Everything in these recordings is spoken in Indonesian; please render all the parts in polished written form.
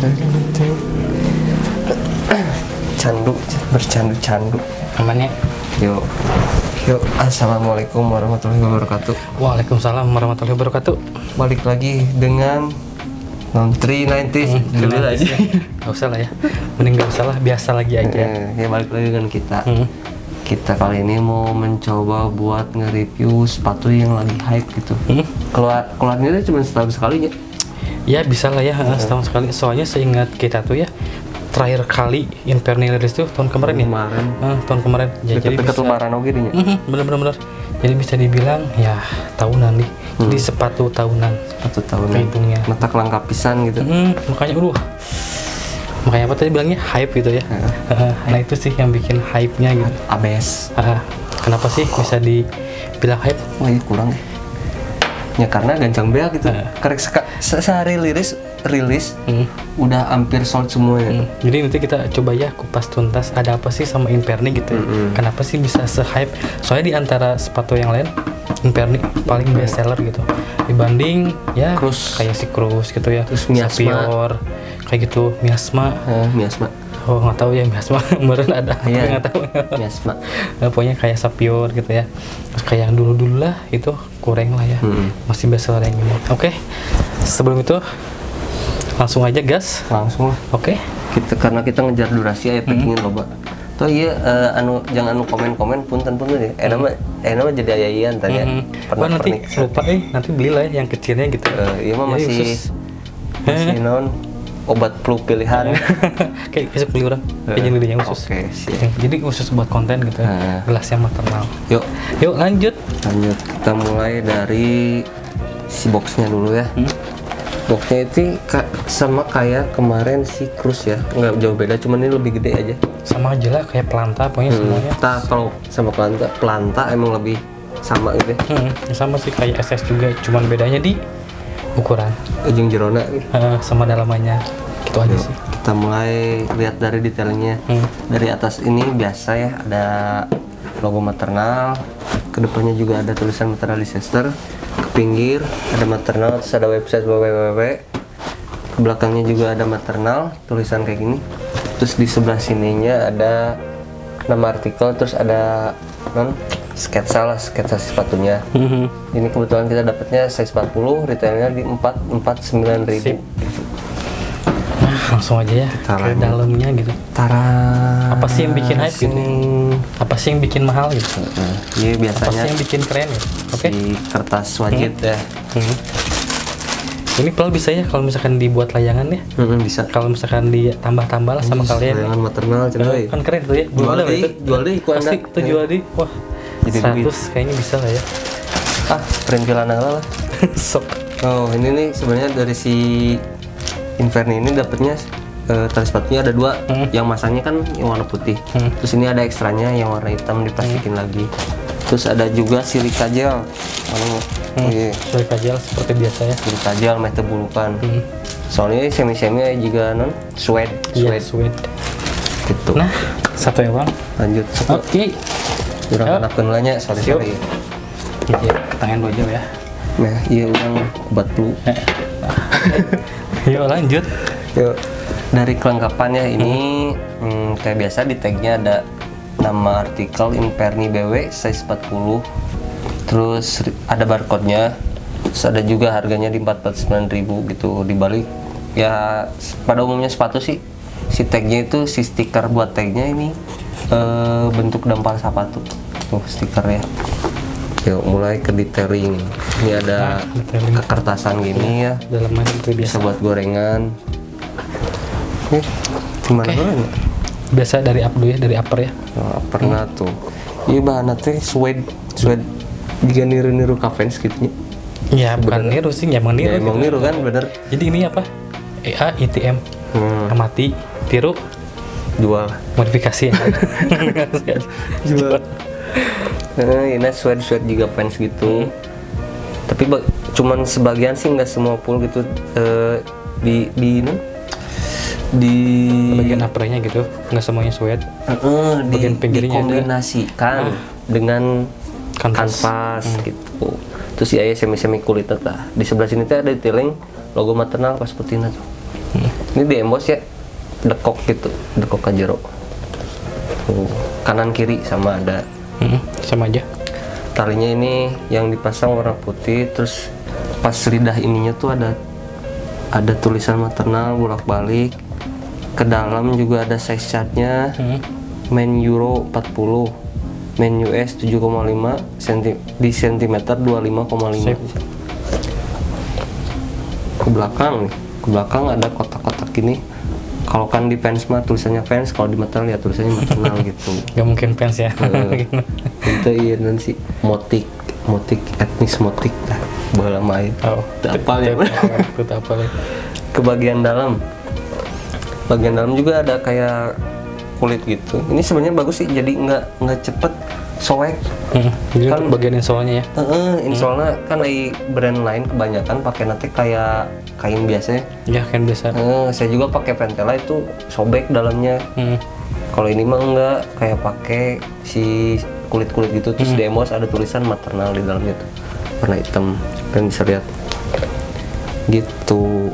Bercandu Aman ya? Yuk, assalamualaikum warahmatullahi wabarakatuh. Waalaikumsalam warahmatullahi wabarakatuh. Balik lagi dengan 390 dulu aja. Gak usah lah ya, mending gak usah lah, biasa lagi aja. Ya balik lagi dengan kita. Kita kali ini mau mencoba buat nge-review sepatu yang lagi hype gitu. Keluarnya cuma setahun sekali ya? Ya bisa lah ya, setahun sekali. Soalnya seingat kita tuh ya, terakhir kali Inferni rilis tuh tahun kemarin ya? Tahun kemarin. Ya, jadi dekat lebaran oke nih. Bener. Jadi bisa dibilang ya tahunan nih. Jadi sepatu tahunan. Sepatu tahunan. Hitungnya. Letak lengkap pisan gitu. Makanya makanya apa tadi bilangnya hype gitu ya. Nah itu sih yang bikin hype-nya gitu. Abes. Kenapa sih bisa dibilang hype? Wah iya kurang ya karena gancang bea gitu. Karek sehari rilis udah hampir sold semua ya. Jadi nanti kita coba ya kupas tuntas ada apa sih sama Inferni gitu ya. Kenapa sih bisa se-hype? Soalnya di antara sepatu yang lain Inferni paling best seller gitu dibanding ya Cruise. Kayak si Cruise gitu ya. Terus Miasma. Sapior kayak gitu. Miasma. Oh nggak tahu ya Miasma kemarin ada nggak tahu Miasma. Pokoknya kayak Sapior gitu ya. Terus kayak yang dulu lah itu kurang lah ya. Masih best seller yang ini. Oke. Sebelum itu langsung aja gas. Langsung lah. Oke. Karena kita ngejar durasi ya pingin loba. Toh iya jangan komen punten ya. Nama jadi ayayan tadi ya. Nanti lupa nanti belilah yang kecilnya gitu. Iya mah masih non obat flu pilihan. Kayak besok beli orang. Kayak jadinya khusus. Oke, siap. Jadi khusus buat konten gitu. Gelasnya maternal. Yuk lanjut. Kita mulai dari si boxnya dulu ya. Boxnya itu sama kayak kemarin si Cruise ya, nggak jauh beda, cuman ini lebih gede aja. Sama aja lah kayak Planta pokoknya semuanya. Kalau sama Planta emang lebih sama gitu. Sama sih kayak SS juga, cuman bedanya di ukuran. Ujung jerona. Sama dalamannya, gitu aja sih. Kita mulai lihat dari detailnya. Dari atas ini biasa ya ada logo maternal, kedepannya juga ada tulisan maternal Leicester. Ke pinggir ada maternal, terus ada website www. Ke belakangnya juga ada maternal, tulisan kayak gini. Terus di sebelah sininya ada nama artikel, terus ada sketsa sepatunya. Ini kebetulan kita dapatnya size 40, retailnya di 449.000. Nah, langsung aja ya ke dalamnya gitu. Apa sih yang bikin hype gitu? Apa sih yang bikin mahal gitu? Iya biasanya. Apa sih yang bikin keren ya? Oke. Di kertas wajib ya. Ini kalau bisa ya kalau misalkan dibuat layangan ya. Bisa. Kalau misalkan ditambah-tambah lah sama kalian. Layangan maternal coy. Kan keren tuh ya. Jual deh iku Pasti itu jual deh. Wah. Jadi 100 kayaknya bisa lah ya. Perintilan lah. Sok. Oh, ini nih sebenarnya dari si Inferni ini dapatnya tali sepatunya ada dua. Yang masangnya kan yang warna putih. Terus ini ada ekstranya yang warna hitam diplastikin lagi. Terus ada juga silika gel. Silika gel seperti biasa ya. Silika gel mete bulukan. Soalnya semi-semi juga suede. Gitu. Nah, satu ya bang. Lanjut. Oke. Urang anak kenalnya sorry. Iya, tangan dua jam ya. Nah, iya urang obat flu. Yuk lanjut. Yuk. Dari kelengkapannya ini kayak biasa di tagnya ada nama artikel Inferni BW size 40. Terus ada barcode-nya. Terus ada juga harganya di 449.000 gitu dibalik. Ya pada umumnya sepatu sih si tagnya itu si stiker buat tagnya ini bentuk dampar sepatu. Tuh stikernya. Yuk mulai ke detailing. Ini ada kekertasan gini ya. Dalamnya itu bisa buat gorengan. Gimana ya? Biasa dari up dulu ya, dari upper ya. Pernah tuh. Iya bahannya teh suede juga niru Kavens gitu nya. Ya bukan niru sih, emang niru. Ya, emang niru kan bener. Jadi ini apa? EA, ITM, amati, tiru, jual, modifikasi ya. jual. Ini suede juga fans gitu. Tapi cuman sebagian sih nggak semua full gitu. Di bagian uppernya gitu, nggak semuanya suede. Bagian pinggirnya dikombinasikan dengan kanvas gitu. Terus ya semi kulit lah. Di sebelah sini tuh ada detailing logo maternal pas putina tuh. Ini di embos ya, dekok gitu, dekok ke jero. Tuh, kanan kiri sama ada. Sama aja. Talinya ini yang dipasang warna putih, terus pas lidah ininya tuh ada tulisan maternal bolak-balik. Ke dalam juga ada size chartnya. Main Euro 40, main US 7,5 di sentimeter 25,5. Ke belakang nih, ke belakang ada kotak-kotak ini. Kalau kan di fans mah tulisannya fans, kalau di maternal ya tulisannya maternal gitu. Gak mungkin fans ya. Itu iya nanti motik etnis motik lah bola main. Oh, apa ya? Itu apa ya? Ke bagian dalam juga ada kayak kulit gitu. Ini sebenarnya bagus sih, jadi nggak cepet sobek. Jadi Kan- untuk bagian insolnya ya. Soalnya kan di brand lain kebanyakan pakai nanti kayak kain biasa. Ya kan biasa. Saya juga pakai Pentela itu sobek dalamnya. Kalau ini mah enggak, kayak pakai si kulit-kulit gitu, terus di embos ada tulisan maternal di dalamnya tuh, warna hitam, kan bisa lihat gitu.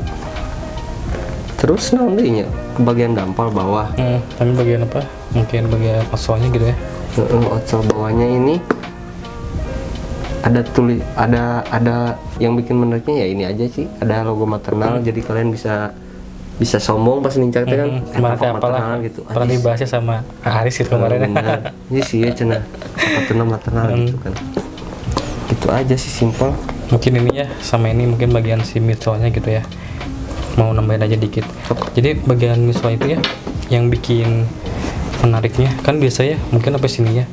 Terus nantinya ke bagian dampal bawah, Tapi bagian apa? Mungkin bagian outsolnya gitu ya. outsole bawahnya ini ada yang bikin menariknya ya ini aja sih, ada logo maternal, jadi kalian bisa sombong pas nincak kan Kemarin papa apalah maternal gitu. pernah Anjis. dibahasnya sama Aris itu kemarin ya. Bener. Ini sih ya cenah maternal gitu kan. Gitu aja sih, simpel. Mungkin ini ya sama ini mungkin bagian si midsolnya gitu ya, mau nambahin aja dikit. Jadi bagian midsole itu ya yang bikin menariknya kan biasa ya, mungkin apa sini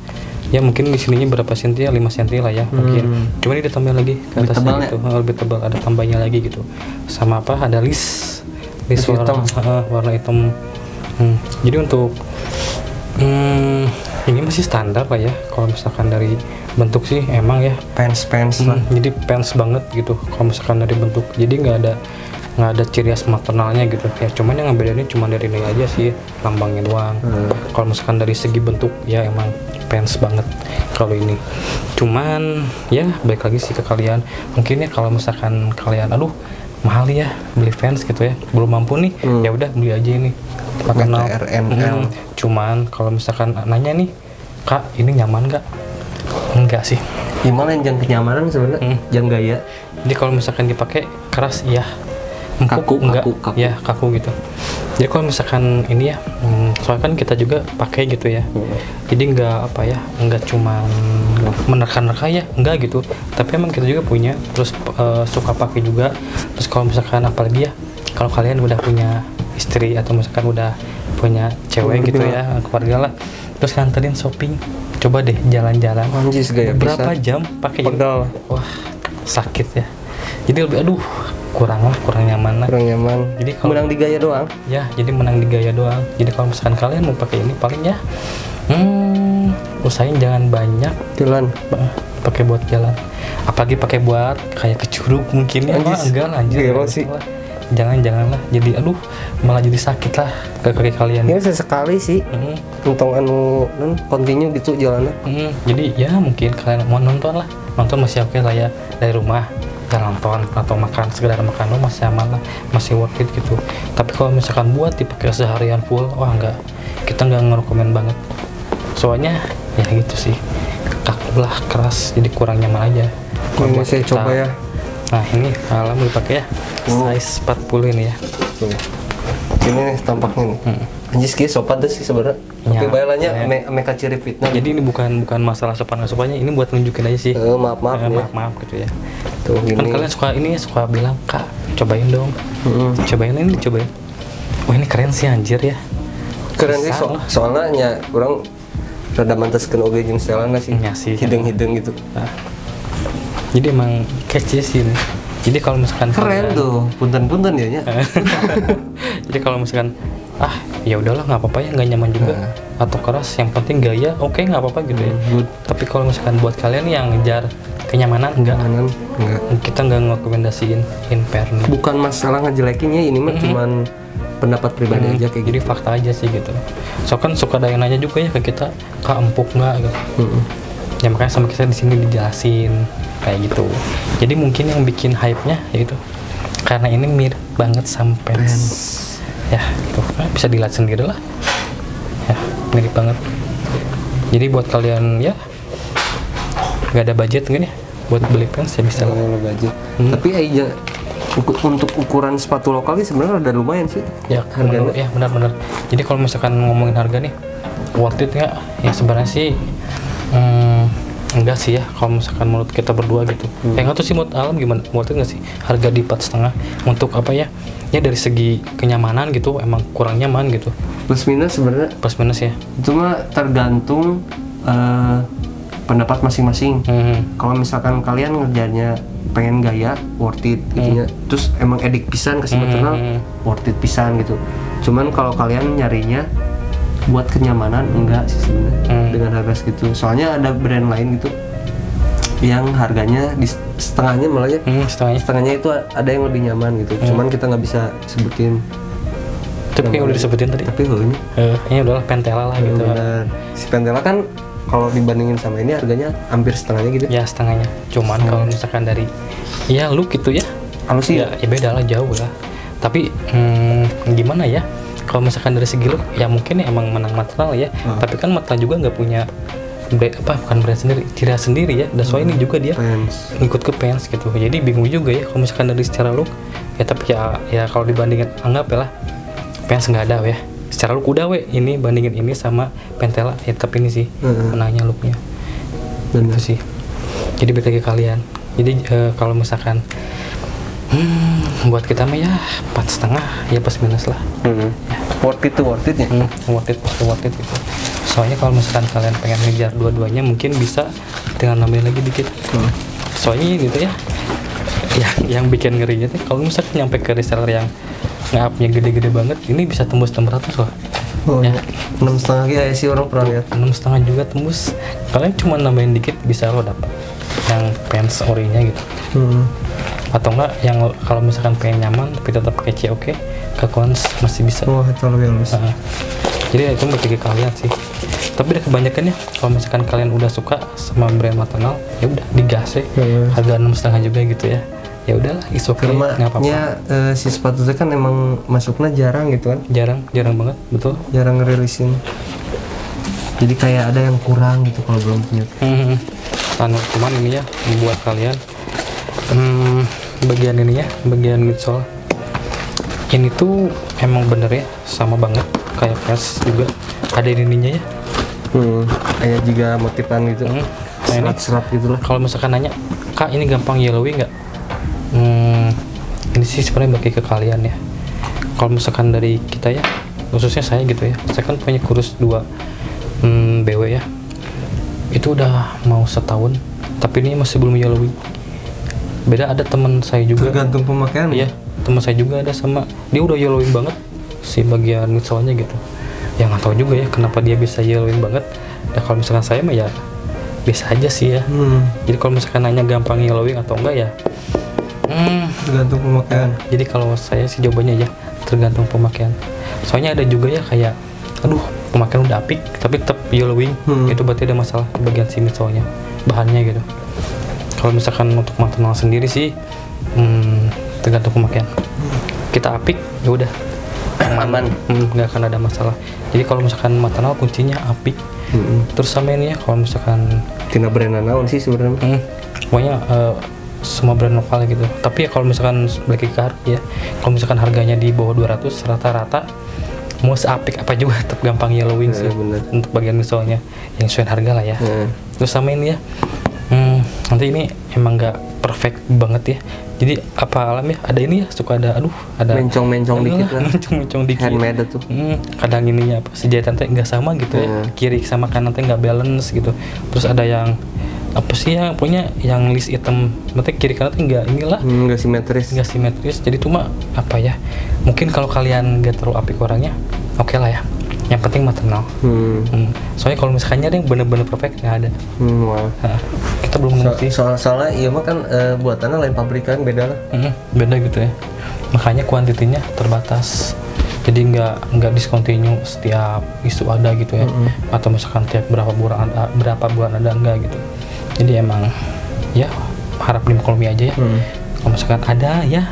ya mungkin di sininya berapa senti ya, 5 senti lah ya mungkin, cuma ini ditambah lagi ke Lebih atasnya tebal gitu. Lebih tebal, ada tambahnya lagi gitu, sama apa, ada list warna hitam. warna hitam. Jadi untuk ini masih standar lah ya, kalau misalkan dari bentuk sih emang ya Pants lah. jadi pants banget gitu kalau misalkan dari bentuk, jadi nggak ada ciri khas maternalnya gitu ya, cuman yang ngebedainnya cuma dari ini aja sih, lambangnya doang. Kalau misalkan dari segi bentuk ya emang pants banget kalau ini, cuman ya baik lagi sih ke kalian, mungkin ya kalau misalkan kalian aduh mahal ya beli fans gitu ya, belum mampu nih, ya udah beli aja ini maternal. RNL. Cuman kalau misalkan nanya nih, Kak ini nyaman nggak? Enggak sih. Gimana yang jangan kenyamanan sebenarnya, jangan gaya. Jadi kalau misalkan dipakai keras iya, empuk Kaku, enggak, kaku. ya kaku gitu. Jadi kalau misalkan ini ya, soalnya kan kita juga pakai gitu ya. Jadi enggak apa ya, enggak cuma menerka-nerka ya, enggak gitu. Tapi emang kita juga punya, terus suka pakai juga. Terus kalau misalkan apalagi ya, kalau kalian udah punya istri atau misalkan udah punya cewek gitu ya, keluarga lah, terus nganterin shopping, coba deh jalan-jalan. Anjis gaya Berapa pisan. jam pakai ini? Pegal. Wah sakit ya. Jadi lebih kurang nyaman lah. Kurang nyaman. Jadi kalau menang di gaya doang. ya, jadi menang di gaya doang. Jadi kalau misalkan kalian mau pakai ini paling ya, usahain jangan banyak Jalan. pakai buat jalan. Apalagi pakai buat kayak ke curug mungkin ya. Wah, Anjis. enggak lah, anjir. Gila Enggak sih. lah. Jangan lah. Jadi malah jadi sakit lah ke kaki kalian. Ya sesekali sih. Untung continue gitu jalannya. Jadi ya mungkin kalian mau nonton masih oke lah ya, dari rumah kita nonton atau makan, sekedar makan lo masih aman lah, masih worth it gitu. Tapi kalau misalkan buat dipakai seharian full, wah enggak, kita nggak ngerekomen banget. Soalnya ya gitu sih, kaku lah, keras, jadi kurang nyaman aja. Kalau Ini buat saya kita. coba ya. Nah ini alam dipakai ya, size 40 ini ya. Tuh. Ini nih tampaknya nih. Anjis kayak sopan tuh sih sebenarnya. Ya, Tapi bayalannya ya. meka ciri fitnah. Jadi ini bukan masalah sopan nggak sopannya, ini buat nunjukin aja sih. maaf nih. Maaf gitu ya. Tuh Kan gini. kalian suka bilang, Kak cobain dong, cobain ini dicobain. Wah ini keren sih anjir ya. Keren sih Bisa lah. soalnya orang rada manteskeun oge jeung selana sih. Ya sih. Hidung-hidung gitu. Nah, jadi emang catchy sih ini. Jadi kalau misalkan Keren tuh. Punten-punten ya nya. Jadi kalau misalkan ya udahlah nggak apa-apa ya, nggak nyaman juga atau keras, yang penting gaya oke, nggak apa-apa gitu ya. Good. Tapi kalau misalkan buat kalian yang ngejar kenyamanan enggak, Enggak. kita nggak ngerekomendasiin Imperni. Bukan masalah ngejelekinnya, ini mah cuman pendapat pribadi aja kayak Jadi gitu. fakta aja sih gitu. So kan suka ada yang nanya juga ya ke kita, Kak empuk nggak gitu. Ya makanya sama kita di sini dijelasin kayak gitu. Jadi mungkin yang bikin hype-nya yaitu karena ini mirip banget sama pants. Ya tuh bisa dilihat sendiri lah ya, mirip banget. Jadi buat kalian ya nggak ada budget gini buat beli pants ya bisa lah. Budget. Tapi aja untuk ukuran sepatu lokal sih sebenarnya udah lumayan sih Ya harganya. ya benar-benar. Jadi kalau misalkan ngomongin harga nih worth it nggak? Ya sebenarnya sih enggak sih ya kalau misalkan menurut kita berdua gitu. Yang nggak tahu sih menurut Alam gimana? Worth it nggak sih harga di 4,5 untuk apa ya? Ya dari segi kenyamanan gitu emang kurang nyaman gitu. Plus minus sebenarnya. Plus minus ya. Itu mah tergantung pendapat masing-masing. Kalau misalkan kalian ngerjainnya pengen gaya, worth it gitu ya. Terus emang edik pisan kasih maternal, worth it pisan gitu. Cuman kalau kalian nyarinya buat kenyamanan enggak sih sebenarnya dengan harga segitu. Soalnya ada brand lain gitu yang harganya di setengahnya malah ya. Setengahnya itu ada yang lebih nyaman gitu. Cuman kita nggak bisa sebutin. Tapi yang udah disebutin tadi. Tapi ini ini udahlah Pentela lah gitu. Benar. Si Pentela kan kalau dibandingin sama ini harganya hampir setengahnya gitu. Ya setengahnya. Cuman kalau misalkan dari ya look gitu ya. Halus sih. Ya beda lah jauh lah. Tapi gimana ya? Kalau misalkan dari segi look ya mungkin ya emang menang material ya. Tapi kan material juga nggak punya bukan brand sendiri, ciri khas sendiri ya. Dan soalnya ini juga dia ngikut ke pants gitu. Jadi bingung juga ya kalau misalkan dari secara look ya. Tapi ya kalau dibandingin anggap ya lah pants nggak ada ya. Secara look udah ini bandingin ini sama Pentela ya, tapi ini sih menangnya looknya. Itu sih. Jadi balik lagi kalian. Jadi kalau misalkan buat kita mah ya 4,5 ya plus minus lah. Ya. Worth it ya. Worth it gitu. Soalnya kalau misalkan kalian pengen ngejar dua-duanya mungkin bisa dengan nambahin lagi dikit. Soalnya gitu ya. Yang bikin ngerinya tuh kalau misalkan nyampe ke reseller yang nge-up-nya gede-gede banget, ini bisa tembus 600 loh. Ya. 6,5 ya sih orang pernah lihat. 6,5 juga tembus. Kalian cuma nambahin dikit bisa lo dapat yang pants orinya gitu. Atau enggak yang kalau misalkan pengen nyaman tapi tetap kece oke, ke Kons masih bisa. Itu lebih halus. Jadi itu bagi kalian sih. Tapi udah kebanyakan ya kalau misalkan kalian udah suka sama brand maternal ya udah digas ya. Harga 6,5 juga gitu ya. Ya udahlah, is okay, nggak apa-apa. Si sepatu itu kan emang masuknya jarang gitu kan? Jarang banget, betul. Jarang ngerilisin. Jadi kayak ada yang kurang gitu kalau belum punya. Cuman ini ya buat kalian bagian ini ya, bagian midsole ini tuh emang bener ya sama banget kayak pants juga ada ininya ya. Kayak juga motifan gitu. Serat-serat gitu lah. Kalau misalkan nanya, Kak ini gampang yellowy nggak? Ini sih sebenarnya bagi ke kalian ya. Kalau misalkan dari kita ya, khususnya saya gitu ya, saya kan punya kurus 2 BW ya. Itu udah mau setahun, tapi ini masih belum yellowy. Beda ada teman saya juga. Tergantung pemakaian. Iya, teman saya juga ada sama dia udah yellowing banget si bagian midsole-nya gitu. Ya nggak tahu juga ya kenapa dia bisa yellowing banget. Dan kalau misalkan saya mah ya biasa aja sih ya. Jadi kalau misalkan nanya gampang yellowing atau enggak ya tergantung pemakaian. Jadi kalau saya sih jawabannya ya tergantung pemakaian. Soalnya ada juga ya kayak aduh pemakaian udah apik tapi tetap yellowing, itu berarti ada masalah di bagian si midsole-nya, bahannya gitu. Kalau misalkan untuk maternal sendiri sih tergantung pemakaian. Kita apik ya udah aman, nggak akan ada masalah. Jadi kalau misalkan maternal kuncinya apik. Terus sama ini ya kalau misalkan tina brand naon sih sebenarnya. Pokoknya semua brand lokal gitu. Tapi ya kalau misalkan balik ke harga ya, kalau misalkan harganya di bawah 200 rata-rata mau seapik apa juga tetap gampang yellowing sih. Untuk bagian misalnya yang sesuai harga lah ya. Terus sama ini ya nanti ini emang nggak perfect banget ya. Jadi apa Alam ya ada ini ya suka ada mencong-mencong dikit lah. Mencong dikit. Handmade tuh. Kadang ininya apa sejahitan teh nggak sama gitu ya. Kiri sama kanan teh nggak balance gitu. Terus ada yang apa sih ya punya yang list item nanti kiri kanan tuh nggak simetris jadi cuma apa ya mungkin kalau kalian nggak terlalu apik orangnya oke lah ya yang penting maternal. Soalnya kalau misalnya ada yang bener-bener perfect nggak ada. Kita belum ngerti soalnya iya mah kan buatannya lain pabrikan beda lah. Beda gitu ya makanya kuantitinya terbatas jadi nggak discontinue setiap isu ada gitu ya. Atau misalkan tiap berapa bulan ada enggak gitu. Jadi emang ya harap dimaklumi aja ya. Kalau misalkan ada ya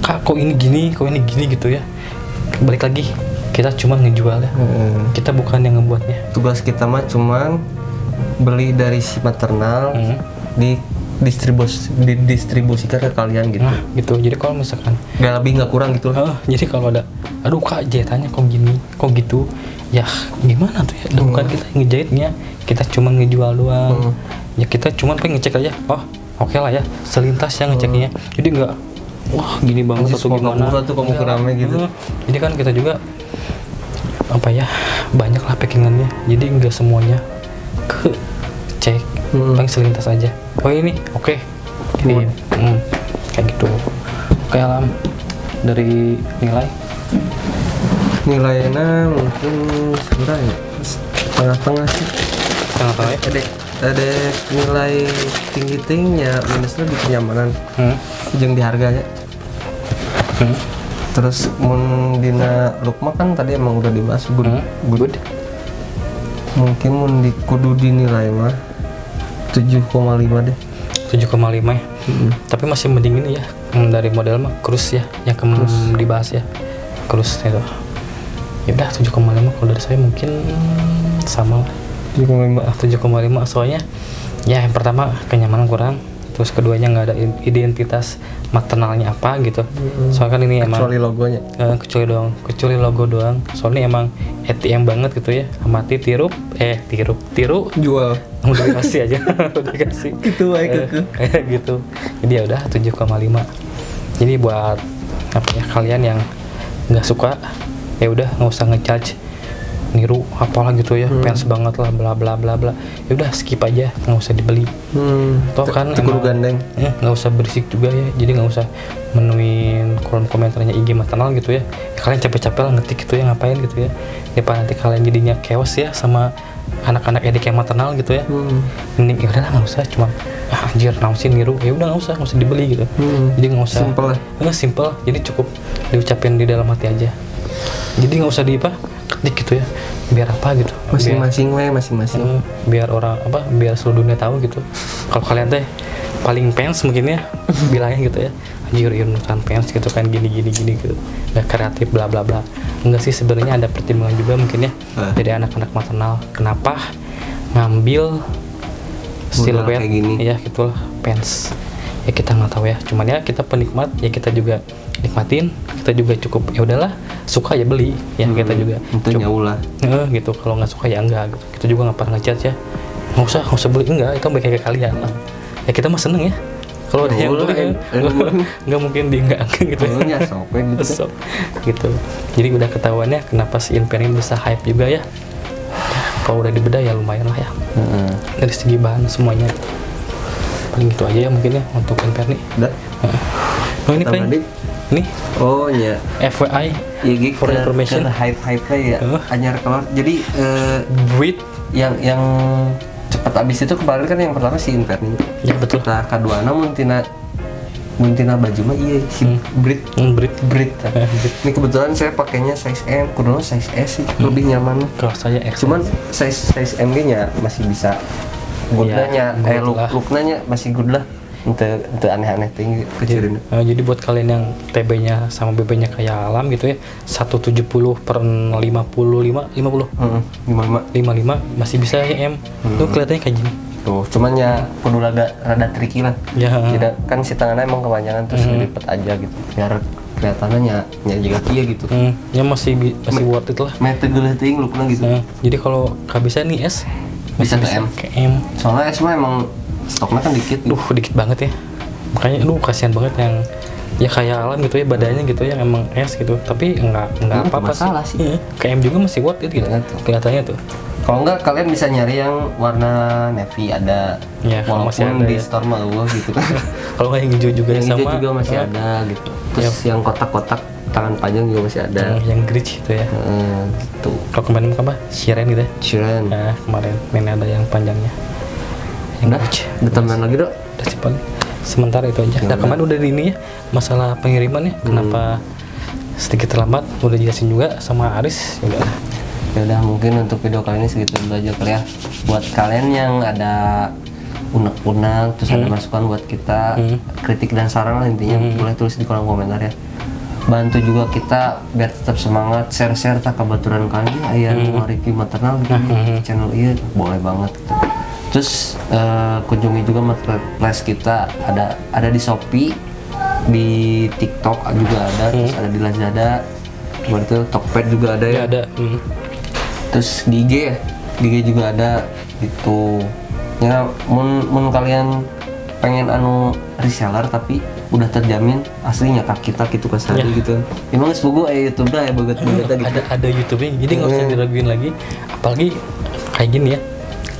kak kok ini gini gitu ya. Balik lagi, kita cuma ngejual ya, kita bukan yang ngebuatnya. Tugas kita mah cuman beli dari si maternal, didistribusikan ke kalian gitu. Nah gitu, jadi kalau misalkan Gak lebih gak kurang gitu. jadi kalau ada, aduh kak jahitannya kok gini, kok gitu, ya gimana tuh ya, bukan kita yang ngejahitnya, kita cuma ngejual doang. Ya kita cuma pengen ngecek aja, oh oke lah ya, selintas ya ngeceknya, jadi nggak wah gini banget atau gimana tuh kamu kerame gitu. Jadi kan kita juga apa ya, banyak lah packingannya, jadi nggak semuanya ke cek, paling selintas aja, oh ini oke. Jadi kayak gitu. Oke Alam, dari nilainya mungkin sebenarnya tengah-tengah sih. tengah-tengah ya. Ada nilai tinggi-tingginya, minusnya di kenyamanan jeung di harganya. Terus mun dina look mah kan tadi emang udah dibahas good. Mungkin mun di kudu dinilai mah 7,5 deh. 7,5 ya. Tapi masih mending ini ya, dari model mah Cruise ya, yang dibahas ya, Cruise itu. Ya udah 7,5 kalau dari saya mungkin sama lah. 7,5 soalnya ya yang pertama kenyamanan kurang, terus keduanya nggak ada identitas maternalnya apa gitu. Soalnya kan ini kecuali emang logonya. kecuali logo doang. Soalnya emang ATM banget gitu ya, amati tiru Jual. udah dikasih aja udah dikasih Gitu baik gitu. Jadi ya udah 7,5. Jadi buat apa ya, kalian yang nggak suka ya udah nggak usah ngecharge niru apalah gitu ya, fans banget lah bla bla bla bla, ya udah skip aja, nggak usah dibeli. Toh kan emang gandeng. nggak usah berisik juga ya, jadi nggak usah menuin kolom komentarnya IG maternal gitu ya. Kalian capek-capek lah ngetik gitu ya, ngapain gitu ya, nanti kalian jadinya chaos ya sama anak-anak edik yang maternal gitu ya. Mending ya udahlah nggak usah, cuma anjir naon sih niru, ya udah nggak usah dibeli gitu. Jadi nggak usah simple, jadi cukup diucapin di dalam hati aja, jadi nggak usah ketik gitu ya, biar apa gitu, masing-masing. biar orang apa, biar seluruh dunia tahu gitu kalau kalian teh paling fans mungkin ya bilangnya gitu ya, anjir nutan fans gitu kan, gini gitu, nggak kreatif bla bla bla. Enggak sih, sebenarnya ada pertimbangan juga mungkin ya dari anak-anak maternal, kenapa ngambil siluet kayak gini ya gitulah fans ya, kita nggak tahu ya, cuman ya kita penikmat ya, kita juga nikmatin, kita juga cukup ya udahlah, suka ya beli ya, kita juga itu jauh lah gitu. Kalau nggak suka ya enggak gitu, kita juga nggak pernah ngechat ya, nggak usah beli, enggak, itu baik kayak kalian lah ya, kita mah seneng ya kalau ada yang beli kan, nggak mungkin di enggak gitu ya gitu. Jadi udah ketahuannya kenapa si Inferni bisa hype juga ya, kalau udah dibedah ya lumayan lah ya, dari segi bahan semuanya. Paling gitu aja ya mungkin ya untuk Inferni. Udah. Oh ini paling nih, oh ya FYI ya, for information, hype ya anyar keluar. Jadi Breed yang cepat habis itu kemarin kan yang pertama si Inferni ya, betul. Nah kedua muntina baju mah iya si Breed. Ini kebetulan saya pakainya size M, kudu size S sih, lebih nyaman. Kalau saya X, cuman size M nya masih bisa goodnya, looknya masih good lah, untuk aneh-aneh tinggi kecilin. Jadi buat kalian yang TB-nya sama BB-nya kayak Alam gitu ya, 170 per 55 masih bisa ya M. Tuh kelihatannya kayak gini. Tuh, cuman ya kudu rada tricky lah. Ya. Tidak kan si tangannya emang kepanjangan terus dilipet aja gitu. Biar kelihatannya juga kia gitu. Ya masih worth it lah. Mete geuleuh teuing lookna gitu. Jadi kalau bisa nih S bisa ke M. Soalnya S mah emang stoknya kan dikit. Dikit banget ya. Makanya kasihan banget yang ya kayak Alam gitu ya, badannya gitu ya emang S gitu. Tapi enggak apa-apa sih. Ke M juga masih worth it gitu. Kelihatannya tuh. Kalau enggak kalian bisa nyari yang warna navy ada. Ya, walaupun ada, di ya. Store mah gitu kan. Kalau nggak yang hijau juga yang sama. Hijau juga masih ada gitu. Terus yang kotak-kotak tangan panjang juga masih ada. Yang gritch gitu ya. Gitu. Kalau kemarin apa? Shiren gitu ya. Shiren. Nah, kemarin ada yang panjangnya. Yang udah teman lagi dok. Udah cepat. Sementara itu aja. Nah, kemarin udah di ini ya, masalah pengiriman ya. Kenapa sedikit terlambat? Udah jelasin juga sama Aris. Ya udah mungkin untuk video kali ini segitu dulu aja kali ya. Buat kalian yang ada unek-unek terus ada masukan buat kita, kritik dan saran lah intinya, boleh tulis di kolom komentar ya. bantu juga kita biar tetap semangat share tak kebetulan kali aya review maternal di channel iya boleh banget gitu. Terus kunjungi juga marketplace kita ada di Shopee, di TikTok juga ada, terus ada di Lazada, berarti Tokped juga ada ya. ada. Terus di IG ya, di IG juga ada gitu. Ya, mun kalian pengen reseller tapi udah terjamin aslinya kak kita gitu kasari gitu. Emang sepugu YouTube dah ya banget gitu. Ada YouTube-nya, jadi nggak usah diraguin lagi. Apalagi kayak gini ya.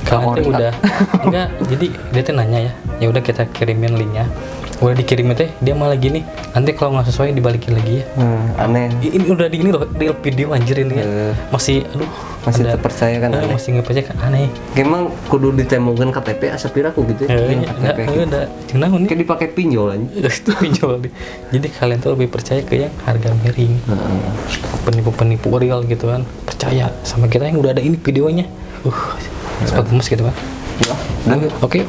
Kalian tuh udah enggak, jadi dia tuh nanya ya udah kita kirimin linknya. Udah dikirimin teh dia malah gini, nanti kalau nggak sesuai dibalikin lagi ya. Aneh. Ini udah di ini loh, real video anjir ini ya. Masih terpercaya kan aneh. Masih nggak percaya kan aneh. Emang kudu ditemukan KTP asap piraku gitu ya. KTP udah cenah nih. Kayak dipakai pinjol aja. Itu pinjol. Jadi kalian tuh lebih percaya ke yang harga miring. Penipu-penipu real gitu kan. Percaya sama kita yang udah ada ini videonya. Cepat gemes gitu kan. Ya, oke.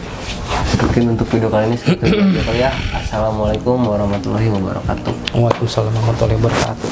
Mungkin untuk video kali ini seperti itu kali ya. Assalamualaikum warahmatullahi wabarakatuh. Waalaikumsalam warahmatullahi wabarakatuh.